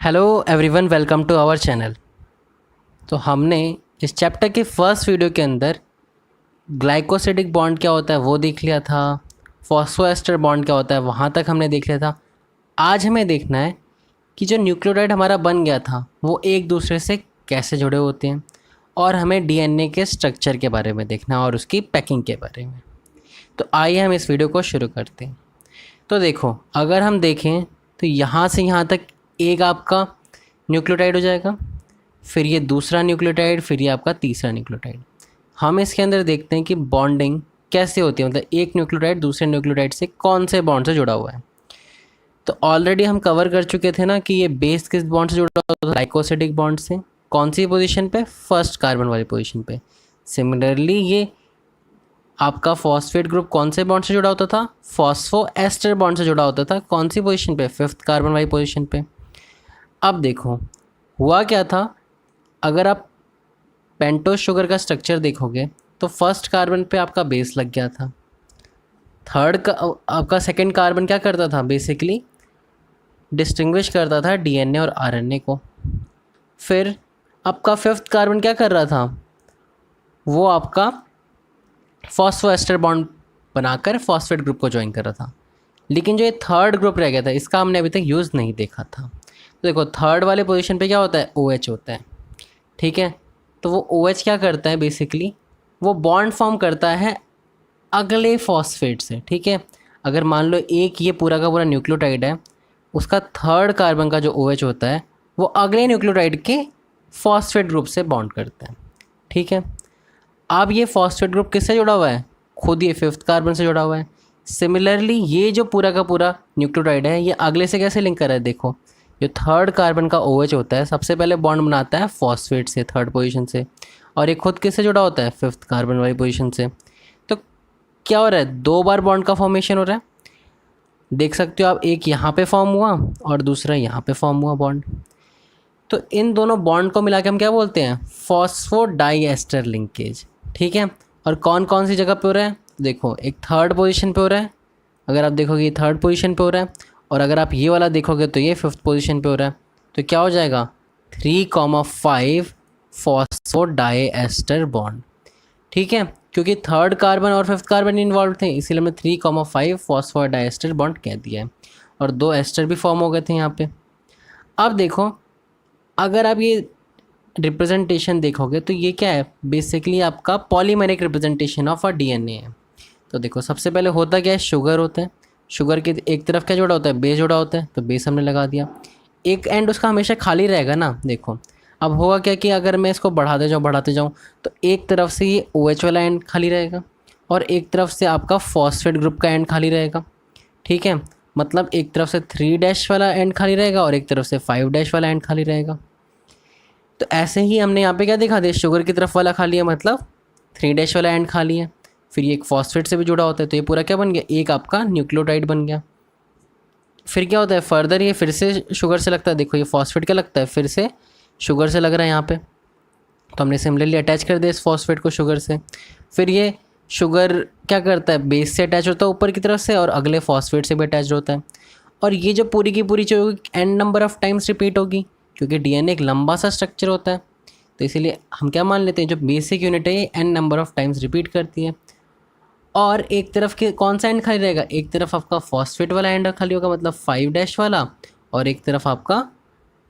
Hello everyone, welcome to our channel. तो हमने इस चैप्टर के फर्स्ट वीडियो के अंदर ग्लाइकोसिडिक बॉन्ड क्या होता है वो देख लिया था, फॉस्फोएस्टर बॉन्ड क्या होता है वहाँ तक हमने देख लिया था। आज हमें देखना है कि जो न्यूक्लियोटाइड हमारा बन गया था वो एक दूसरे से कैसे जुड़े होते हैं, और हमें डीएनए के स्ट्रक्चर के बारे में देखना है और उसकी पैकिंग के बारे में। तो आइए हम इस वीडियो को शुरू करते हैं। तो देखो, अगर हम देखें तो यहाँ से यहाँ तक एक आपका न्यूक्लियोटाइड हो जाएगा, फिर ये दूसरा न्यूक्लियोटाइड, फिर ये आपका तीसरा न्यूक्लियोटाइड। हम इसके अंदर देखते हैं कि बॉन्डिंग कैसे होती है, मतलब एक न्यूक्लियोटाइड दूसरे न्यूक्लियोटाइड से कौन से बॉन्ड से जुड़ा हुआ है। तो ऑलरेडी हम कवर कर चुके थे ना कि ये बेस किस बॉन्ड से जुड़ा होता है, ग्लाइकोसिडिक बॉन्ड से। कौन सी पोजीशन पे? फर्स्ट कार्बन वाली पोजीशन पे। सिमिलरली ये आपका फॉस्फेट ग्रुप कौन से बॉन्ड से जुड़ा होता था? फॉस्फोएस्टर बॉन्ड से जुड़ा होता था। कौन सी पोजीशन पे? फिफ्थ कार्बन वाली पोजीशन पे। अब देखो हुआ क्या था, अगर आप पेंटोज शुगर का स्ट्रक्चर देखोगे तो फर्स्ट कार्बन पे आपका बेस लग गया था। थर्ड का आपका सेकंड कार्बन क्या करता था? बेसिकली डिस्टिंग्विश करता था डीएनए और आरएनए को। फिर आपका फिफ्थ कार्बन क्या कर रहा था? वो आपका फॉस्फोएस्टर बॉन्ड बनाकर फॉस्फेट ग्रुप को ज्वाइन कर रहा था। लेकिन जो ये थर्ड ग्रुप रह गया था इसका हमने अभी तक यूज़ नहीं देखा था। तो देखो, थर्ड वाले पोजीशन पे क्या होता है? OH होता है, ठीक है। तो वो OH क्या करता है? बेसिकली वो बॉन्ड फॉर्म करता है अगले फॉस्फेट से, ठीक है। अगर मान लो एक ये पूरा का पूरा न्यूक्लियोटाइड है, उसका थर्ड कार्बन का जो OH होता है वो अगले न्यूक्लियोटाइड के फॉस्फेट ग्रुप से बॉन्ड करता है, ठीक है। अब ये फॉस्फेट ग्रुप किससे जुड़ा हुआ है? खुद ये फिफ्थ कार्बन से जुड़ा हुआ है। सिमिलरली ये जो पूरा का पूरा न्यूक्लियोटाइड है ये अगले से कैसे लिंक कर रहा है? देखो, जो थर्ड कार्बन का OH होता है सबसे पहले बॉन्ड बनाता है फॉस्फेट से, थर्ड पोजीशन से, और ये खुद किससे जुड़ा होता है? फिफ्थ कार्बन वाली पोजीशन से। तो क्या हो रहा है? दो बार बॉन्ड का फॉर्मेशन हो रहा है। देख सकते हो आप, एक यहाँ पे फॉर्म हुआ और दूसरा यहाँ पे फॉर्म हुआ बॉन्ड। तो इन दोनों बॉन्ड को मिला के हम क्या बोलते हैं? फॉस्फोडाइएस्टर लिंकेज, ठीक है। और कौन कौन सी जगह पे हो रहा है? देखो, एक थर्ड पोजीशन पे हो रहा है, अगर आप देखोगे ये थर्ड पोजीशन पे हो रहा है, और अगर आप ये वाला देखोगे तो ये फिफ्थ पोजीशन पे हो रहा है। तो क्या हो जाएगा? 3,5 फॉस्फोडाइएस्टर बॉन्ड, ठीक है। क्योंकि थर्ड कार्बन और फिफ्थ कार्बन इन्वॉल्व थे इसीलिए हमने 3,5 फॉस्फोडाइएस्टर बॉन्ड कह दिया है, और दो एस्टर भी फॉर्म हो गए थे यहाँ पे। अब देखो, अगर आप ये रिप्रेजेंटेशन देखोगे तो ये क्या है? बेसिकली आपका polymeric representation of a DNA है। तो देखो, सबसे पहले होता क्या है? शुगर होता है। शुगर के एक तरफ क्या जुड़ा होता है? बेस जुड़ा होता है, तो बेस हमने लगा दिया। एक एंड उसका हमेशा खाली रहेगा ना। देखो अब होगा क्या कि अगर मैं इसको बढ़ाते जाऊँ तो एक तरफ से ये OH वाला एंड खाली रहेगा और एक तरफ से आपका फॉस्फेट ग्रुप का एंड खाली रहेगा, ठीक है। मतलब एक तरफ से 3' वाला एंड खाली रहेगा और एक तरफ से 5' वाला एंड खाली रहेगा। तो ऐसे ही हमने यहाँ पे क्या देखा दे, शुगर की तरफ वाला खाली है मतलब 3' वाला एंड खाली है। फिर ये एक फॉस्फेट से भी जुड़ा होता है, तो ये पूरा क्या बन गया? एक आपका न्यूक्लियोटाइड बन गया। फिर क्या होता है? फर्दर ये फिर से शुगर से लगता है। देखो, ये फॉस्फेट क्या लगता है? फिर से शुगर से लग रहा है यहाँ पे, तो हमने सिमिलरली अटैच कर दिया इस फॉस्फेट को शुगर से। फिर ये शुगर क्या करता है? बेस से अटैच होता है ऊपर की तरफ से और अगले फॉस्फेट से भी अटैच होता है। और ये जो पूरी की पूरी जो n number of times repeat होगी, क्योंकि डीएनए एक लंबा सा स्ट्रक्चर होता है, तो इसीलिए हम क्या मान लेते हैं, जो बेसिक यूनिट है ये n number of times repeat करती है। और एक तरफ के कौन सा एंड खाली रहेगा? एक तरफ आपका फॉस्फेट वाला एंड खाली होगा, मतलब 5' वाला, और एक तरफ आपका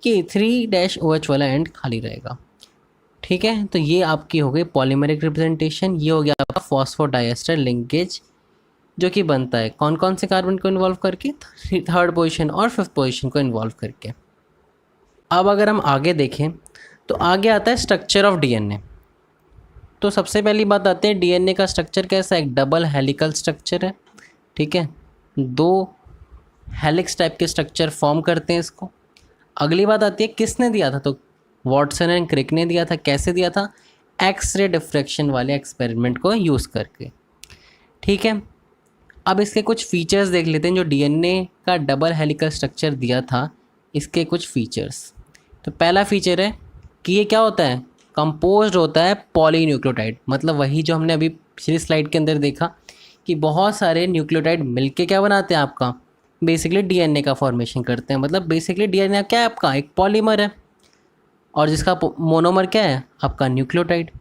कि 3' वाला एंड खाली रहेगा, ठीक है। तो ये आपकी हो गई पॉलीमेरिक रिप्रेजेंटेशन। ये हो गया आपका फॉस्फोडाइएस्टर लिंकेज, जो कि बनता है कौन कौन से कार्बन को इन्वॉल्व करके? थर्ड पोजीशन और फिफ्थ पोजीशन को इन्वॉल्व करके। अब अगर हम आगे देखें तो आगे आता है स्ट्रक्चर ऑफ डीएनए। तो सबसे पहली बात आती है डीएनए का स्ट्रक्चर कैसा है? एक डबल हेलिकल स्ट्रक्चर है, ठीक है। दो हेलिक्स टाइप के स्ट्रक्चर फॉर्म करते हैं इसको। अगली बात आती है किसने दिया था? तो वॉटसन एंड क्रिक ने दिया था। कैसे दिया था? एक्सरे डिफ्रैक्शन वाले एक्सपेरिमेंट को यूज़ करके, ठीक है। अब इसके कुछ फीचर्स देख लेते हैं जो डीएनए का डबल हेलिकल स्ट्रक्चर दिया था, इसके कुछ फीचर्स। तो पहला फीचर है कि ये क्या होता है? कंपोज्ड होता है पॉलीन्यूक्लियोटाइड, मतलब वही जो हमने अभी पिछली स्लाइड के अंदर देखा कि बहुत सारे न्यूक्लियोटाइड मिलके क्या बनाते हैं आपका, बेसिकली डीएनए का फॉर्मेशन करते हैं। मतलब बेसिकली डीएनए क्या है आपका, एक पॉलीमर है, और जिसका मोनोमर क्या है आपका, न्यूक्लियोटाइड।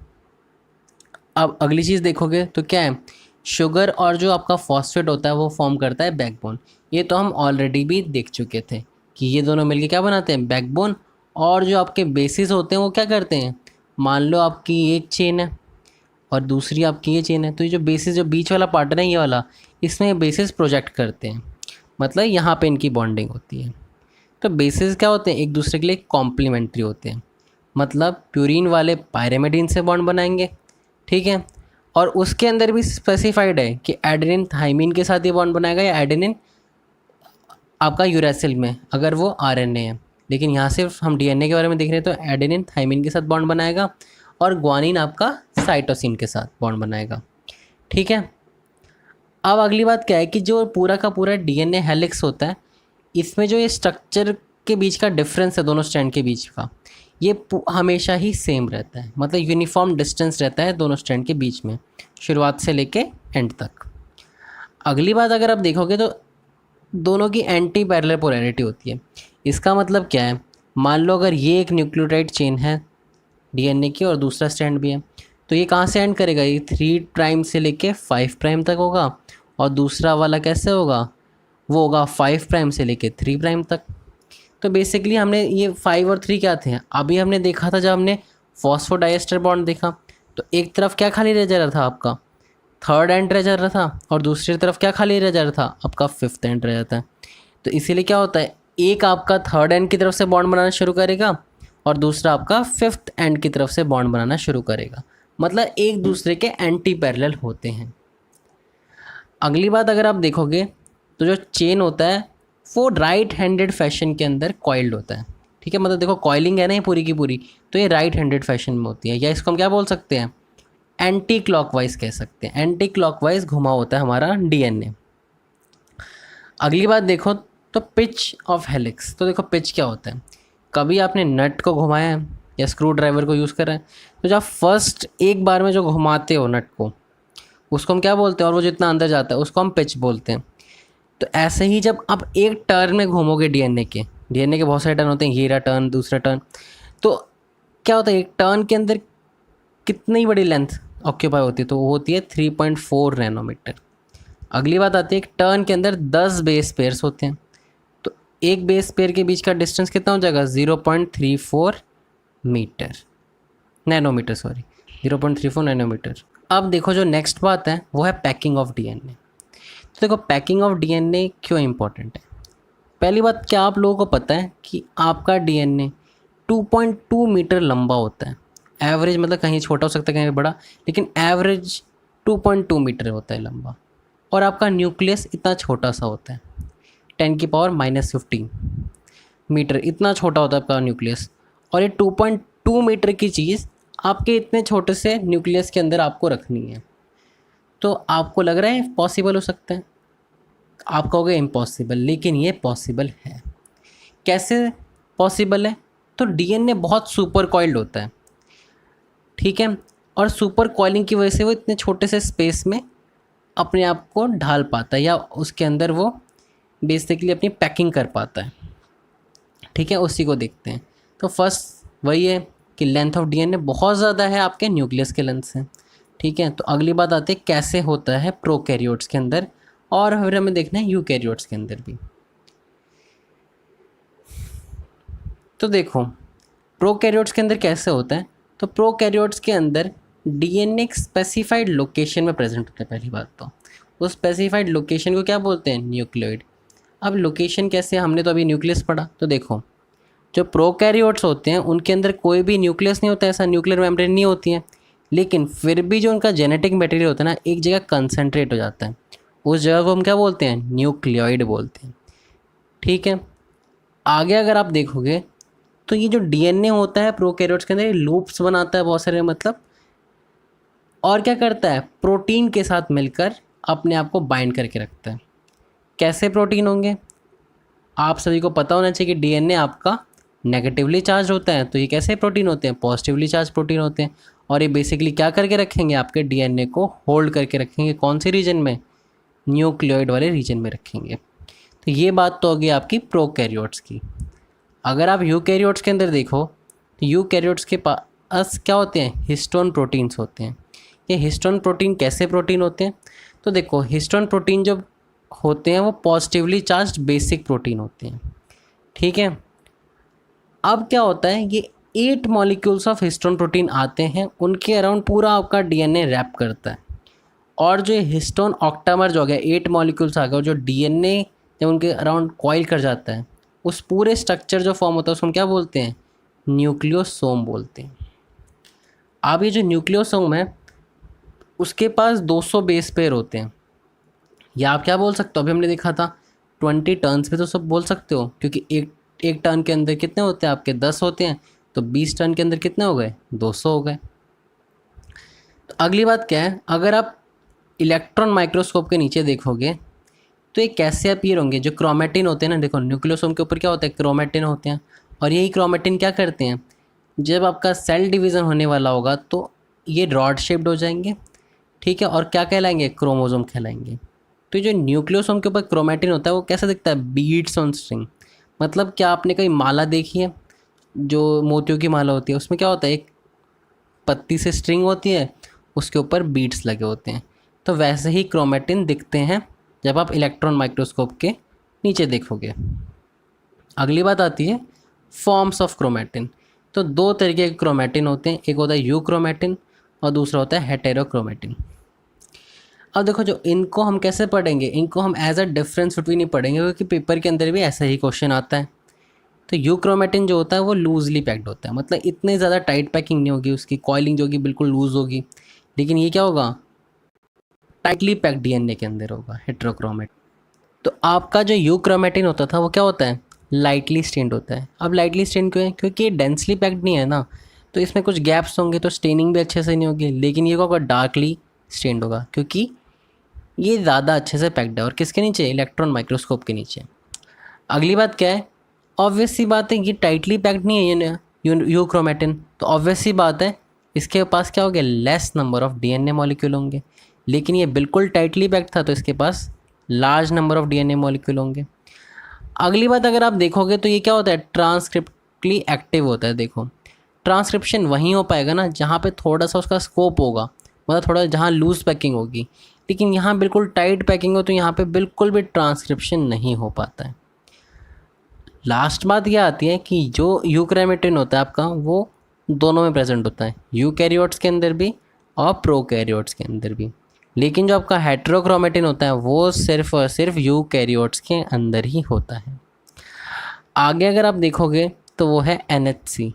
अब अगली चीज़ देखोगे तो क्या है, शुगर और जो आपका फॉस्फेट होता है वो फॉर्म करता है बैकबोन। ये तो हम ऑलरेडी भी देख चुके थे कि ये दोनों मिलके क्या बनाते हैं, बैकबोन। और जो आपके बेसिस होते हैं वो क्या करते हैं, मान लो आपकी एक चेन है और दूसरी आपकी ये चेन है, तो ये जो बेसिस, जो बीच वाला पार्टनर है ये वाला, इसमें बेसिस प्रोजेक्ट करते हैं, मतलब यहाँ पे इनकी बॉन्डिंग होती है। तो बेसिस क्या होते हैं, एक दूसरे के लिए कॉम्प्लीमेंट्री होते हैं। मतलब प्यूरीन वाले पायरेमिडीन से बॉन्ड बनाएंगे, ठीक है, और उसके अंदर भी स्पेसिफाइड है कि एडेनिन थाइमिन के साथ ये बॉन्ड बनाएगा या एडेनिन आपका यूरेसिल में अगर वो आरएनए है। लेकिन यहाँ सिर्फ हम डीएनए के बारे में देख रहे हैं, तो एडेनिन थाइमिन के साथ बॉन्ड बनाएगा और ग्वानिन आपका साइटोसिन के साथ बॉन्ड बनाएगा, ठीक है। अब अगली बात क्या है कि जो पूरा का पूरा डीएनए हेलिक्स होता है, इसमें जो ये स्ट्रक्चर के बीच का डिफरेंस है दोनों स्ट्रैंड के बीच का, ये हमेशा ही सेम रहता है। मतलब यूनिफॉर्म डिस्टेंस रहता है दोनों स्ट्रैंड के बीच में, शुरुआत से लेके एंड तक। अगली बात अगर आप देखोगे तो दोनों की एंटी पैरेलल पोलैरिटी होती है। इसका मतलब क्या है, मान लो अगर ये एक न्यूक्लियोटाइड चेन है डीएनए की और दूसरा स्ट्रैंड भी है, तो ये कहाँ से एंड करेगा, ये 3 प्राइम से लेके 5 प्राइम तक होगा, और दूसरा वाला कैसे होगा, वो होगा 5 प्राइम से लेके 3 प्राइम तक। तो बेसिकली हमने ये 5 और 3 क्या थे, अभी हमने देखा था जब हमने फॉस्फोडाइएस्टर बॉन्ड देखा, तो एक तरफ क्या खाली रह जा रहा था आपका, थर्ड एंड रह जा रहा था, और दूसरी तरफ क्या खाली रह जा रहा था आपका, फिफ्थ एंड रह जाता है। तो इसीलिए क्या होता है, एक आपका थर्ड एंड की तरफ से बॉन्ड बनाना शुरू करेगा और दूसरा आपका फिफ्थ एंड की तरफ से बॉन्ड बनाना शुरू करेगा। मतलब एक दूसरे के एंटी पैरेलल होते हैं। अगली बात अगर आप देखोगे तो जो चेन होता है वो राइट हैंडेड फैशन के अंदर कॉइल्ड होता है, ठीक है। मतलब देखो कॉइलिंग है ना ये पूरी की पूरी, तो ये राइट हैंडेड फैशन में होती है, या इसको हम क्या बोल सकते हैं, एंटी क्लॉकवाइज कह सकते हैं। एंटी क्लॉकवाइज घुमा होता है हमारा डीएनए। अगली बात देखो तो पिच ऑफ हेलिक्स। तो देखो पिच क्या होता है, कभी आपने नट को घुमाया है या स्क्रू ड्राइवर को यूज़ करा है, तो जब फर्स्ट एक बार में जो घुमाते हो नट को, उसको हम क्या बोलते हैं, और वो जितना अंदर जाता है उसको हम पिच बोलते हैं। तो ऐसे ही जब आप एक टर्न में घूमोगे डीएनए के बहुत सारे टर्न होते हैं, ये टर्न दूसरा टर्न, तो क्या होता है एक टर्न के अंदर कितनी बड़ी लेंथ ऑक्यूपाई होती है, तो वो होती है 3.4 नैनोमीटर। अगली बात आती है एक टर्न के अंदर 10 बेस पेयर्स होते हैं, तो एक बेस पेयर के बीच का डिस्टेंस कितना हो जाएगा, 0.34 मीटर, नैनोमीटर सॉरी, 0.34 नैनोमीटर। अब देखो जो नेक्स्ट बात है वो है पैकिंग ऑफ डीएनए। तो देखो पैकिंग ऑफ डीएनए क्यों इम्पोर्टेंट है। पहली बात, क्या आप लोगों को पता है कि आपका डीएनए 2.2 मीटर लंबा होता है एवरेज, मतलब कहीं छोटा हो सकता है कहीं बड़ा, लेकिन एवरेज 2.2 मीटर होता है लंबा। और आपका न्यूक्लियस इतना छोटा सा होता है, 10⁻⁻15 मीटर, इतना छोटा होता है आपका न्यूक्लियस। और ये 2.2 मीटर की चीज़ आपके इतने छोटे से न्यूक्लियस के अंदर आपको रखनी है। तो आपको लग रहा है पॉसिबल हो सकता है, आप कहोगे इम्पॉसिबल, लेकिन ये पॉसिबल है। कैसे पॉसिबल है, तो डीएनए बहुत सुपर कॉइल्ड होता है, ठीक है, और सुपर कॉइलिंग की वजह से वो इतने छोटे से स्पेस में अपने आप को ढाल पाता है, या उसके अंदर वो बेसिकली अपनी पैकिंग कर पाता है, ठीक है। उसी को देखते हैं। तो फर्स्ट वही है कि लेंथ ऑफ डीएनए बहुत ज़्यादा है आपके न्यूक्लियस के लेंथ से, ठीक है। तो अगली बात आती है कैसे होता है प्रोकैरियोट्स के अंदर, और फिर हमें देखना है यूकैरियोट्स के अंदर भी। तो देखो प्रोकैरियोट्स के अंदर कैसे होता है, तो प्रोकैरियोट्स के अंदर डीएनए एक स्पेसिफाइड लोकेशन में प्रेजेंट होता है। पहली बात तो उस स्पेसिफाइड लोकेशन को क्या बोलते हैं, न्यूक्लियोइड। अब लोकेशन कैसे, हमने तो अभी न्यूक्लियस पढ़ा, तो देखो जो प्रोकैरियोट्स होते हैं उनके अंदर कोई भी न्यूक्लियस नहीं होता, ऐसा न्यूक्लियर मेम्ब्रेन नहीं होती है, लेकिन फिर भी जो उनका जेनेटिक मटेरियल होता है ना, एक जगह कंसंट्रेट हो जाता है, उस जगह को हम क्या बोलते हैं, न्यूक्लियोइड बोलते हैं, ठीक है। आगे अगर आप देखोगे तो ये जो डीएनए होता है प्रोकैरियोट्स के अंदर, ये लूप्स बनाता है बहुत सारे, मतलब, और क्या करता है, प्रोटीन के साथ मिलकर अपने आप को बाइंड करके रखता है। कैसे प्रोटीन होंगे, आप सभी को पता होना चाहिए कि डीएनए आपका नेगेटिवली चार्ज होता है, तो ये कैसे प्रोटीन होते हैं, पॉजिटिवली चार्ज प्रोटीन होते हैं। और ये बेसिकली क्या करके रखेंगे, आपके डीएनए को होल्ड करके रखेंगे, कौन से रीजन में, न्यूक्लियोइड वाले रीजन में रखेंगे। तो ये बात तो होगी आपकी प्रोकैरियोट्स की। अगर आप यूकैरियोट्स के अंदर देखो तो यूकैरियोट्स के पास क्या होते हैं, हिस्टोन प्रोटीन्स होते हैं। ये हिस्टोन प्रोटीन कैसे प्रोटीन होते हैं, तो देखो हिस्टोन प्रोटीन जो होते हैं वो पॉजिटिवली चार्ज्ड बेसिक प्रोटीन होते हैं, ठीक है। अब क्या होता है, ये 8 मॉलिक्यूल्स ऑफ हिस्टोन प्रोटीन आते हैं, उनके अराउंड पूरा आपका डीएनए रैप करता है। और जो हिस्टोन ऑक्टामर जो हो गया, 8 मॉलिक्यूल्स आ गए, और जो डीएनए जब उनके अराउंड कॉइल कर जाता है, उस पूरे स्ट्रक्चर जो फॉर्म होता है उसको हम क्या बोलते हैं, न्यूक्लियोसोम बोलते हैं। अब ये जो न्यूक्लियोसोम है उसके पास 200 बेस पेयर होते हैं, या आप क्या बोल सकते हो, अभी हमने देखा था 20 टर्न्स पे तो सब बोल सकते हो, क्योंकि एक टर्न के अंदर कितने होते हैं आपके, 10 होते हैं, तो 20 टर्न के अंदर कितने हो गए, 200 हो गए। तो अगली बात क्या है, अगर आप इलेक्ट्रॉन माइक्रोस्कोप के नीचे देखोगे तो ये कैसे अपीयर होंगे, जो क्रोमेटिन होते हैं ना, देखो न्यूक्लियोसोम के ऊपर क्या होता है, क्रोमेटिन होते हैं, और यही क्रोमेटिन क्या करते हैं, जब आपका सेल डिवीज़न होने वाला होगा तो ये रॉड शेप्ड हो जाएंगे, ठीक है, और क्या कहलाएंगे, क्रोमोसोम कहलाएंगे। तो जो न्यूक्लियोसोम के ऊपर क्रोमेटिन होता है वो कैसा दिखता है, बीड्स ऑन स्ट्रिंग। मतलब क्या आपने कहीं माला देखी है, जो मोतियों की माला होती है, उसमें क्या होता है, एक पत्ती से स्ट्रिंग होती है, उसके ऊपर बीड्स लगे होते हैं। तो वैसे ही क्रोमेटिन दिखते हैं जब आप इलेक्ट्रॉन माइक्रोस्कोप के नीचे देखोगे। अगली बात आती है फॉर्म्स ऑफ क्रोमेटिन। तो 2 तरीके के क्रोमेटिन होते हैं, एक होता है यू क्रोमेटिन और दूसरा होता है हेटेरोक्रोमेटिन। अब देखो जो इनको हम कैसे पढ़ेंगे, इनको हम एज अ डिफरेंस बिटवीन ही पढ़ेंगे, क्योंकि पेपर के अंदर भी ऐसा ही क्वेश्चन आता है। तो यू क्रोमेटिन जो होता है वो लूजली पैक्ड होता है, मतलब इतने ज़्यादा टाइट पैकिंग नहीं होगी, उसकी कॉइलिंग जो होगी बिल्कुल लूज होगी। लेकिन ये क्या होगा, टाइटली पैक्ड डीएनए के अंदर होगा, हेटेरोक्रोमेटिन। तो आपका जो यू क्रोमेटिन होता था वो क्या होता है, लाइटली स्टेन्ड होता है। अब लाइटली स्टेन्ड क्यों है, क्योंकि ये डेंसली पैक्ड नहीं है ना, तो इसमें कुछ गैप्स होंगे तो स्टेनिंग भी अच्छे से नहीं होगी। लेकिन ये होगा डार्कली स्टेन्ड होगा, क्योंकि ये ज़्यादा अच्छे से पैक्ड है, और किसके नीचे, इलेक्ट्रॉन माइक्रोस्कोप के नीचे। अगली बात क्या है, ऑब्वियस सी बात है ये टाइटली पैक्ड नहीं है ये यू क्रोमेटिन, तो ऑब्वियस सी बात है इसके पास क्या होंगे, less number of DNA molecule होंगे। लेकिन ये बिल्कुल टाइटली पैक्ड था तो इसके पास large number of DNA molecule होंगे। अगली बात अगर आप देखोगे तो ये क्या होता है, ट्रांसक्रिप्टली एक्टिव होता है। देखो ट्रांसक्रिप्शन वहीं हो पाएगा ना जहाँ पे थोड़ा सा उसका स्कोप होगा, मतलब थोड़ा जहाँ लूज पैकिंग होगी। लेकिन यहाँ बिल्कुल टाइट पैकिंग हो तो यहाँ पे बिल्कुल भी ट्रांसक्रिप्शन नहीं हो पाता है। लास्ट बात यह आती है कि जो यूकैरियोटिन होता है आपका वो दोनों में प्रेजेंट होता है, यूकैरियोट्स के अंदर भी और प्रोकैरियोट्स के अंदर भी। लेकिन जो आपका हेटेरोक्रोमेटिन होता है वो सिर्फ और सिर्फ यूकैरियोट्स के अंदर ही होता है। आगे अगर आप देखोगे तो वो है NHC,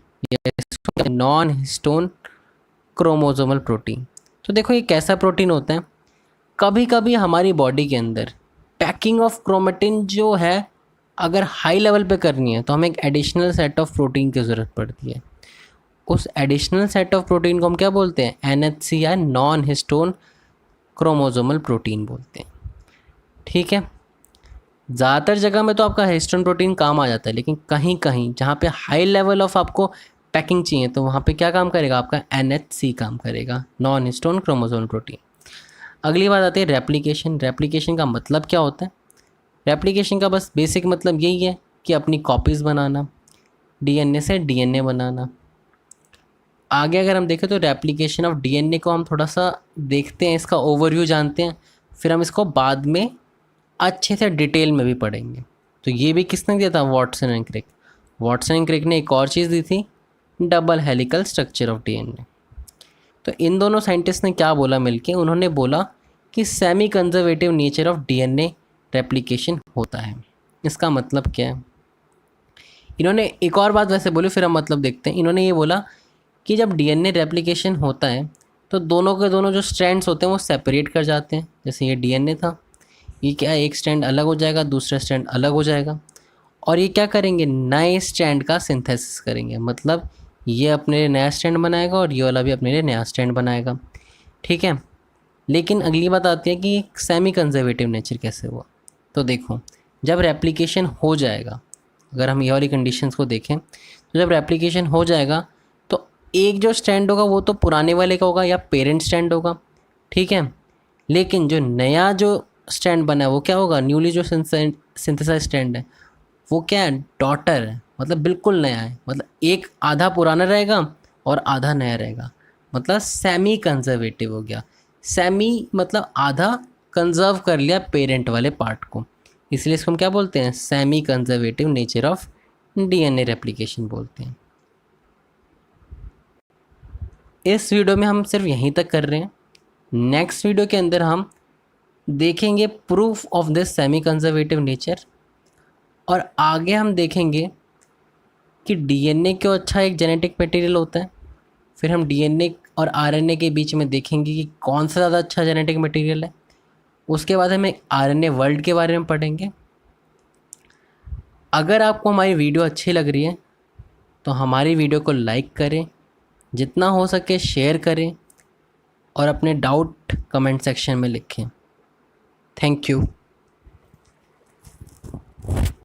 non histone chromosomal protein. तो देखो ये कैसा प्रोटीन होता है, कभी कभी हमारी बॉडी के अंदर पैकिंग ऑफ क्रोमेटिन जो है अगर हाई लेवल पे करनी है तो हमें एक एडिशनल सेट ऑफ प्रोटीन की ज़रूरत पड़ती है। उस एडिशनल सेट ऑफ प्रोटीन को हम क्या बोलते हैं, NHC या नॉन हिस्टोन क्रोमोसोमल प्रोटीन बोलते हैं, ठीक है। ज़्यादातर जगह में तो आपका हिस्टोन प्रोटीन काम आ जाता है, लेकिन कहीं कहीं जहाँ पे हाई लेवल ऑफ आपको पैकिंग चाहिए तो वहाँ पे क्या काम करेगा, आपका NHC काम करेगा, नॉन हिस्टोन क्रोमोसोमल प्रोटीन। अगली बात आती है रेप्लिकेशन। रेप्लिकेशन का मतलब क्या होता है, रेप्लिकेशन का बस बेसिक मतलब यही है कि अपनी कॉपीज़ बनाना, DNA से DNA बनाना। आगे अगर हम देखें तो रेप्लिकेशन ऑफ DNA को हम थोड़ा सा देखते हैं, इसका ओवरव्यू जानते हैं, फिर हम इसको बाद में अच्छे से डिटेल में भी पढ़ेंगे। तो ये भी किसने दिया था, Watson and Crick. Watson and Crick ने एक और चीज़ दी थी, double helical structure of DNA। तो इन दोनों साइंटिस्ट ने क्या बोला मिलके, उन्होंने बोला कि semi conservative nature of DNA replication होता है। इसका मतलब क्या है, इन्होंने एक और बात वैसे बोली, फिर हम मतलब देखते हैं। इन्होंने ये बोला कि जब DNA रेप्लिकेशन होता है तो दोनों के दोनों जो स्ट्रैंड्स होते हैं वो सेपरेट कर जाते हैं। जैसे ये DNA था, ये क्या है, एक स्ट्रैंड अलग हो जाएगा, दूसरा स्ट्रैंड अलग हो जाएगा, और ये क्या करेंगे, नए स्ट्रैंड का सिंथेसिस करेंगे। मतलब ये अपने लिए नया स्ट्रैंड बनाएगा और ये वाला भी अपने लिए नया स्ट्रैंड बनाएगा, ठीक है। लेकिन अगली बात आती है कि सेमी कंजर्वेटिव नेचर कैसे हुआ। तो देखो जब रेप्लिकेशन हो जाएगा, अगर हम ये वाली कंडीशंस को देखें तो जब रेप्लिकेशन हो जाएगा तो एक जो स्ट्रैंड होगा वो तो पुराने वाले का होगा या पेरेंट स्ट्रैंड होगा, ठीक है। लेकिन जो नया जो स्ट्रैंड बना है वो क्या होगा, न्यूली जो सिंथेसाइज स्ट्रैंड है वो क्या है, डॉटर है, मतलब बिल्कुल नया है, मतलब एक आधा पुराना रहेगा और आधा नया रहेगा, मतलब सेमी कंजर्वेटिव हो गया। सेमी मतलब आधा कंजर्व कर लिया पेरेंट वाले पार्ट को, इसलिए इसको हम क्या बोलते हैं, semi conservative nature of DNA replication बोलते हैं। इस वीडियो में हम सिर्फ यहीं तक कर रहे हैं। नेक्स्ट वीडियो के अंदर हम देखेंगे proof of this semi conservative nature, और आगे हम देखेंगे कि डीएनए क्यों अच्छा एक जेनेटिक मटेरियल होता है। फिर हम डीएनए और आरएनए के बीच में देखेंगे कि कौन सा ज़्यादा अच्छा जेनेटिक मटेरियल है। उसके बाद हमें आरएनए वर्ल्ड के बारे में पढ़ेंगे। अगर आपको हमारी वीडियो अच्छी लग रही है तो हमारी वीडियो को लाइक करें, जितना हो सके शेयर करें, और अपने डाउट कमेंट सेक्शन में लिखें। Thank you.